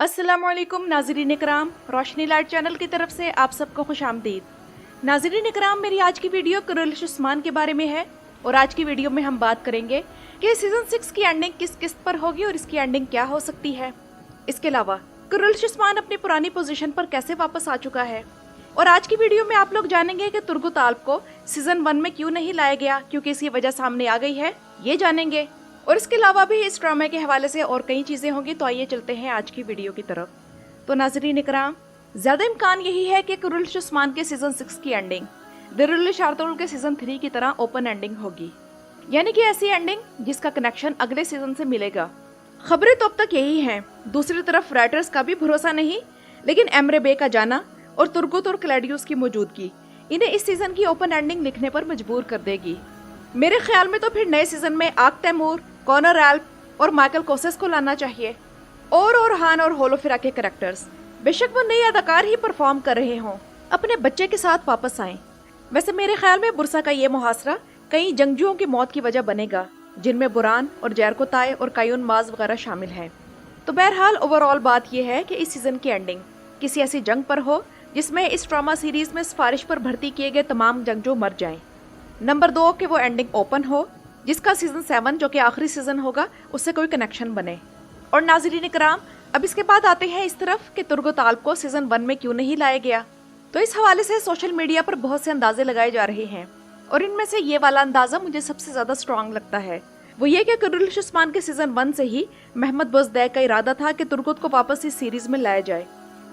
अस्सलामुअलैकुम नाज़रीन इकराम, रोशनी light channel की तरफ से आप सबको खुश आमदीद। नाज़रीन इकराम, मेरी आज की वीडियो कुरुल्श उस्मान के बारे में है और आज की वीडियो में हम बात करेंगे कि सीजन 6 की एंडिंग किस किस्त पर होगी और इसकी एंडिंग क्या हो सकती है। इसके अलावा कुरुल्श उस्मान अपनी पुरानी पोजीशन पर कैसे वापस आ चुका है और आज की वीडियो में आप लोग जानेंगे कि तुर्गुत आल्प को सीजन 1 में क्यों नहीं लाया गया, क्योंकि इसकी वजह सामने आ गई है, ये जानेंगे। और इसके अलावा भी इस ड्रामे के हवाले से और कई चीज़ें होंगी। तो आइए चलते हैं आज की वीडियो की तरफ। तो नाज़रीन इकराम, ज़्यादा इम्कान यही है कि कुरुल्श उस्मान के सीजन 6 की एंडिंग दिरुल्श आर्तुगरुल के सीजन 3 की तरह ओपन एंडिंग होगी, यानी कि ऐसी एंडिंग जिसका कनेक्शन अगले सीजन से मिलेगा। खबरें तो अब तक यही हैं। दूसरी तरफ राइटर्स का भी भरोसा नहीं, लेकिन एमरे बे का जाना और तुर्गुत और क्लैडियस की मौजूदगी इन्हें इस सीजन की ओपन एंडिंग लिखने पर मजबूर कर देगी। मेरे ख्याल में तो फिर नए सीजन में आक तैमूर, कॉनर एल्प और माइकल कोसेस को लाना चाहिए और हान और होलोफिरा के कैरेक्टर्स, बेशक वो नए अदाकार ही परफॉर्म कर रहे हों, अपने बच्चे के साथ वापस आएं। वैसे मेरे ख्याल में बुरसा का ये मुहासरा कई जंगजुओं की मौत की वजह बनेगा, जिनमें बुरान और जैरकोताय और कायून माज वगैरह शामिल हैं। तो बहरहाल ओवरऑल बात यह है कि इस सीजन की एंडिंग किसी ऐसी जंग पर हो जिसमें इस ड्रामा सीरीज में सिफारिश पर भर्ती किए गए तमाम जंगजू मर जाएं। नंबर 2 कि वो एंडिंग ओपन हो जिसका सीजन 7 जो कि आखिरी सीजन होगा उससे कोई कनेक्शन बने। और नाज़रीन इकराम, अब इसके बाद आते हैं इस तरफ कि तुर्गुत आल्प को सीजन 1 में क्यों नहीं लाया गया। तो इस हवाले से सोशल मीडिया पर बहुत से अंदाजे लगाए जा रहे हैं और इनमें से ये वाला अंदाजा मुझे सबसे ज्यादा स्ट्रांग लगता है। वो ये कि कुरुल्श उस्मान के सीजन 1 से ही महमद बोजदैक का इरादा था कि तुर्गुत को वापस इस सीरीज में लाया जाए।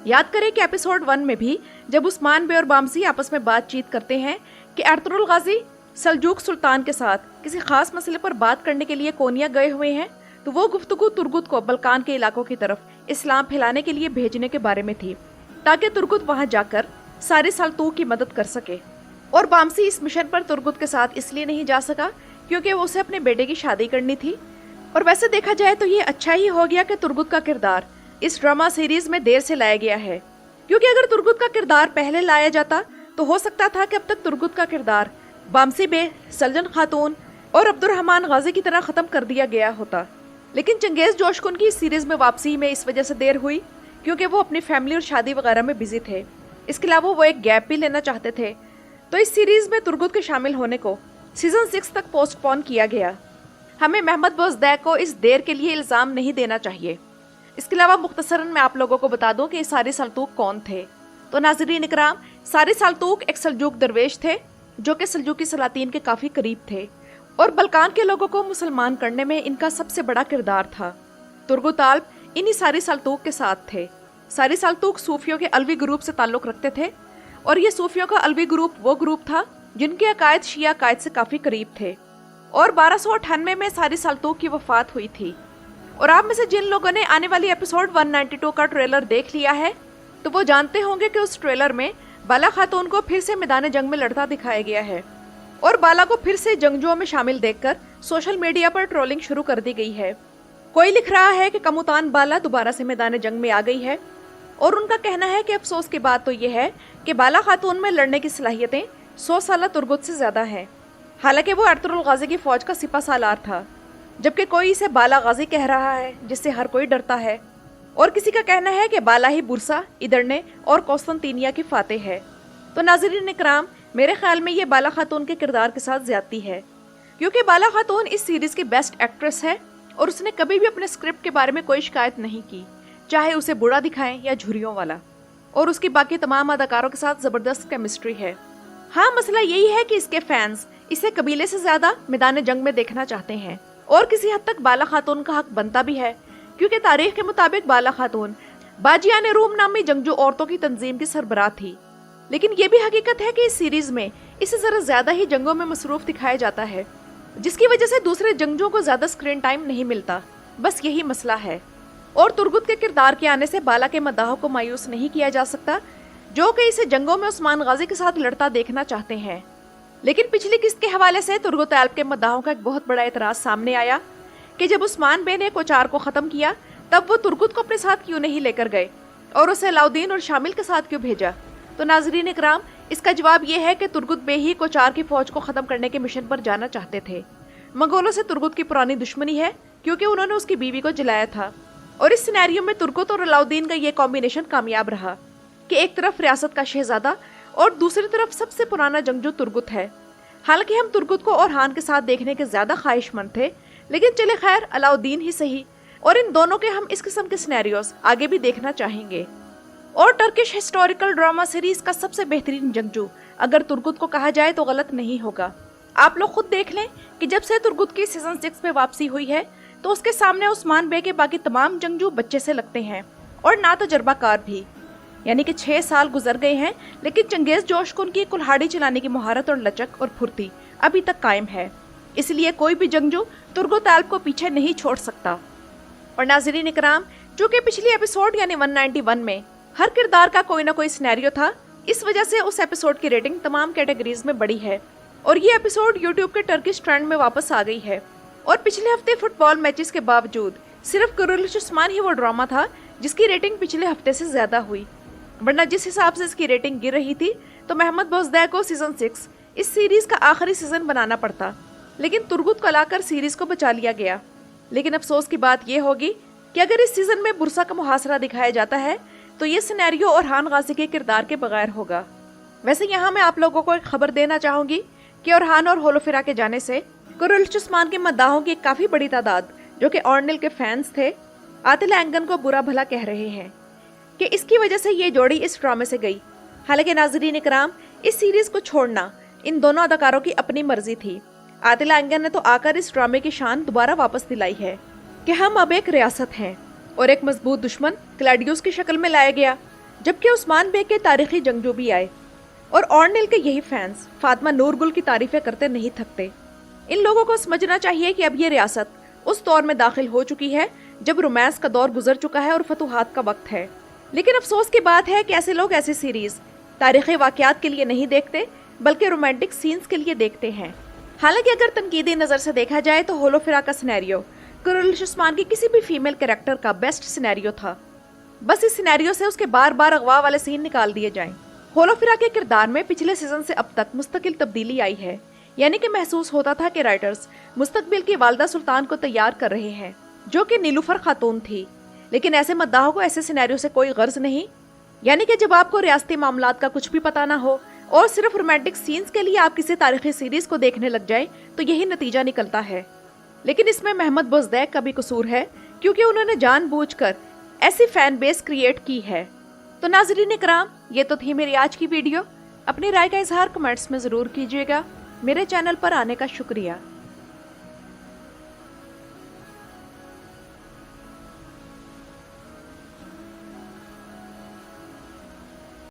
याद करें कि एपिसोड 1 में भी जब उस्मान बे और बामसी आपस में बातचीत करते हैं कि अर्तुगरुल गाजी सल्जूक सुल्तान के साथ किसी खास मसले पर बात करने के लिए कोनिया गए हुए हैं, तो वो गुफ्तगू तुर्गुत को बल्कान के इलाकों की तरफ इस्लाम फैलाने के लिए भेजने के बारे में थी, ताकि तुर्गुत वहां जाकर सारे सल्तूक की मदद कर सके। और बामसी इस मिशन पर तुर्गुत के साथ इसलिए नहीं जा सका क्योंकि वो उसे अपने बेटे की शादी करनी थी। और वैसे देखा जाए तो ये अच्छा ही हो गया कि तुर्गुत का किरदार इस ड्रामा सीरीज में देर से लाया गया है, क्योंकि अगर तुर्गुत का किरदार पहले लाया जाता तो हो सकता था कि अब तक तुर्गुत का किरदार बामसी बे, सलजन खातून और अब्दुर्रहमान गाजी की तरह खत्म कर दिया गया होता। लेकिन चंगेज जोशकुन की इस सीरीज में वापसी में इस वजह से देर हुई क्योंकि वो अपनी फैमिली और शादी वगैरह में बिजी थे। इसके अलावा वो एक गैप भी लेना चाहते थे, तो इस सीरीज में तुर्गुत के शामिल होने को सीजन 6 तक पोस्टपोन किया गया। हमें महमद बोजदैक को इस देर के लिए इल्जाम नहीं देना चाहिए। इसके अलावा मुख्तसरन मैं आप लोगों को बता दूं कि ये सारे सल्तूक कौन थे। तो नाज़रीन इकराम, सारे सल्तूक एक सल्जूक दरवेश थे जो कि सल्जूकी सलातीन के काफी करीब थे और बल्कान के लोगों को मुसलमान करने में इनका सबसे बड़ा किरदार था। तुर्गुत आल्प इन्हीं सारी सल्तूक के साथ थे। सारी सल्तूक सूफियों के अलवी ग्रुप से ताल्लुक रखते थे और ये सूफियों का अलवी ग्रुप वो ग्रुप था जिनके अकायद शिया अकायद से काफी करीब थे। और 1298 में सारी सल्तूक की वफात हुई थी। और आप में से जिन लोगों ने आने वाली एपिसोड 192 का ट्रेलर देख लिया है तो वो जानते होंगे कि उस ट्रेलर में बाला खातून को फिर से मैदान जंग में लड़ता दिखाया गया है और बाला को फिर से जंगजुओं में शामिल देखकर सोशल मीडिया पर ट्रोलिंग शुरू कर दी गई है। कोई लिख रहा है कि कमुतान बाला दोबारा से मैदान जंग में आ गई है और उनका कहना है कि अफसोस की बात तो यह है कि बाला खातून में लड़ने की सलाहियतें 100 साल तुर्गुत से ज्यादा है। हालांकि वो अर्तुगरुल गाजी की फौज का सिपा सालार था, जबकि कोई इसे बाला गाजी कह रहा है जिससे हर कोई डरता है। और किसी का कहना है कि बाला ही बुरसा, इदरने और कौस्तंतीनिया की फातेह है। तो नाज़रीन इकराम, मेरे ख्याल में ये बाला खातून के किरदार के साथ ज्यादती है, क्योंकि बाला खातून इस सीरीज की बेस्ट एक्ट्रेस है और उसने कभी भी अपने स्क्रिप्ट के बारे में कोई शिकायत नहीं की, चाहे उसे बुरा दिखाएं या झुर्रियों वाला। और उसकी बाकी तमाम अदाकारों के साथ जबरदस्त केमिस्ट्री है। हाँ, मसला यही है कि इसके फैंस इसे कबीले से ज्यादा मैदान जंग में देखना चाहते हैं और किसी हद तक बाला खातून का हक बनता भी है, क्योंकि तारीख के मुताबिक बाला खातून बाजियान रूम नामी जंगजू औरतों की तंजीम की सरबराह थी। लेकिन ये भी हकीकत है कि इस सीरीज में इसे जरा ज्यादा ही जंगों में मसरूफ दिखाया जाता है, जिसकी वजह से दूसरे जंगजुओं को ज्यादा स्क्रीन टाइम नहीं मिलता। बस यही मसला है। और तुर्गुत के किरदार के आने से बाला के मद्दाहों को मायूस नहीं किया जा सकता, जो कि इसे जंगों में उस्मान गाजी के साथ लड़ता देखना चाहते हैं। लेकिन पिछली किस्त के हवाले से तुर्गुत आल्प के मद्दाहों का एक बहुत बड़ा एतराज सामने आया कि जब उस्मान बे ने कोचार को खत्म किया तब वो तुर्गुत को अपने साथ क्यों नहीं लेकर गए और उसे अलाउद्दीन और शामिल के साथ क्यों भेजा। तो नाजरीन इकराम, इसका जवाब ये है कि तुर्गुत बे ही कोचार की फौज को खत्म करने के मिशन पर जाना चाहते थे। मंगोलों से तुर्गुत की पुरानी दुश्मनी है क्योंकि उन्होंने उसकी बीवी को जलाया था और इस सिनेरियो में तुर्गुत और अलाउद्दीन का ये कॉम्बिनेशन कामयाब रहा कि एक तरफ रियासत का शहजादा और दूसरी तरफ सबसे पुराना जंगजू तुर्गुत है। हालांकि हम तुर्गुत को ओरहान के साथ देखने के ज्यादा ख्वाहिशमंद थे, लेकिन चले खैर अलाउद्दीन ही सही, और इन दोनों के हम इस किस्म के सिनेरियोस आगे भी देखना चाहेंगे। और टर्किश हिस्टोरिकल ड्रामा सीरीज का सबसे बेहतरीन जंगजू अगर तुर्गुत को कहा जाए तो गलत नहीं होगा। आप लोग खुद देख लें कि जब से तुर्गुत की सीजन 6 में वापसी हुई है तो उसके सामने उस्मान बे के बाकी तमाम जंगजू बच्चे से लगते हैं और ना तजर्बाकार भी। यानी कि 6 साल गुजर गए हैं, लेकिन चंगेज जोश को उनकी कुल्हाड़ी चलाने की महारत और लचक और फुर्ती अभी तक कायम है। इसलिए कोई भी जंगजू तुर्गुत ऐल्ब को पीछे नहीं छोड़ सकता। और नाज़रीन इकराम, जो कि पिछली एपिसोड यानी 191 में हर किरदार का कोई ना कोई सिनेरियो था, इस वजह से उस एपिसोड की रेटिंग तमाम कैटेगरीज में बढ़ी है और ये एपिसोड यूट्यूब के टर्किश ट्रेंड में वापस आ गई है। और पिछले हफ्ते फुटबॉल मैचेस के बावजूद सिर्फ कुरुलिश उस्मान ही वो ड्रामा था जिसकी रेटिंग पिछले हफ्ते से ज्यादा हुई, वरना जिस हिसाब से इसकी रेटिंग गिर रही थी तो मोहम्मद बोजदार को सीजन 6 इस सीरीज का आखिरी सीजन बनाना पड़ता, लेकिन तुर्गुत को लाकर सीरीज को बचा लिया गया। लेकिन अफसोस की बात यह होगी कि अगर इस सीजन में बुरसा का मुहासरा दिखाया जाता है तो ये सिनेरियो ओरहान गाजी के किरदार के बगैर होगा। वैसे यहाँ मैं आप लोगों को एक खबर देना चाहूंगी कि ओरहान और होलोफिरा के जाने से कुरुलिश उस्मान के मद्दाहों की एक काफी बड़ी तादाद, जो कि ऑर्निल के फैंस थे, आतिला एंगन को बुरा भला कह रहे हैं कि इसकी वजह से ये जोड़ी इस ड्रामे से गई। हालांकि नाज़रीन इकराम, इस सीरीज को छोड़ना इन दोनों अदाकारों की अपनी मर्जी थी। आतिला एंगन ने तो आकर इस ड्रामे की शान दोबारा वापस दिलाई है कि हम अब एक रियासत हैं और एक मजबूत दुश्मन क्लैडियोस की शक्ल में लाया गया, जबकि उस्मान बे के तारीखी जंगजू भी आए और ऑर्निल के यही फैंस फातिमा नूरगुल की तारीफें करते नहीं थकते। इन लोगों को समझना चाहिए कि अब ये रियासत उस दौर में दाखिल हो चुकी है जब रोमांस का दौर गुजर चुका है और फतूहात का वक्त है। लेकिन अफसोस की बात है कि ऐसे लोग ऐसी सीरीज तारीखी वाकयात के लिए नहीं देखते, बल्कि रोमांटिक सीन्स के लिए देखते हैं। हालांकि अगर तनकीदी नजर से देखा जाए तो होलोफिरा का सिनेरियो कुरुलिश उस्मान की किसी भी फीमेल कैरेक्टर का बेस्ट सिनेरियो था। बस इस सिनेरियो से उसके बार बार अगवा वाले सीन निकाल दिए जाएं। होलोफिरा के किरदार में पिछले सीजन से अब तक मुस्तकिल तब्दीली आई है, यानी कि महसूस होता था कि राइटर्स मुस्तकबिल की वालदा सुल्तान को तैयार कर रहे हैं, जो कि नीलूफर खातून थी। लेकिन ऐसे मद्दाहों को ऐसे सिनेरियो से कोई गर्ज नहीं, यानी कि जब आपको रियासती मामलात का कुछ भी पता ना हो और सिर्फ रोमांटिक सीन्स के लिए आप किसी तारीखी सीरीज को देखने लग जाए तो यही नतीजा निकलता है। लेकिन इसमें मोहम्मद बोजदार का भी कसूर है, क्योंकि उन्होंने जानबूझकर ऐसी फैन बेस क्रिएट की है। तो नाज़रीन इकराम, ये तो थी मेरी आज की वीडियो। अपनी राय का इजहार कमेंट्स में ज़रूर कीजिएगा। मेरे चैनल पर आने का शुक्रिया।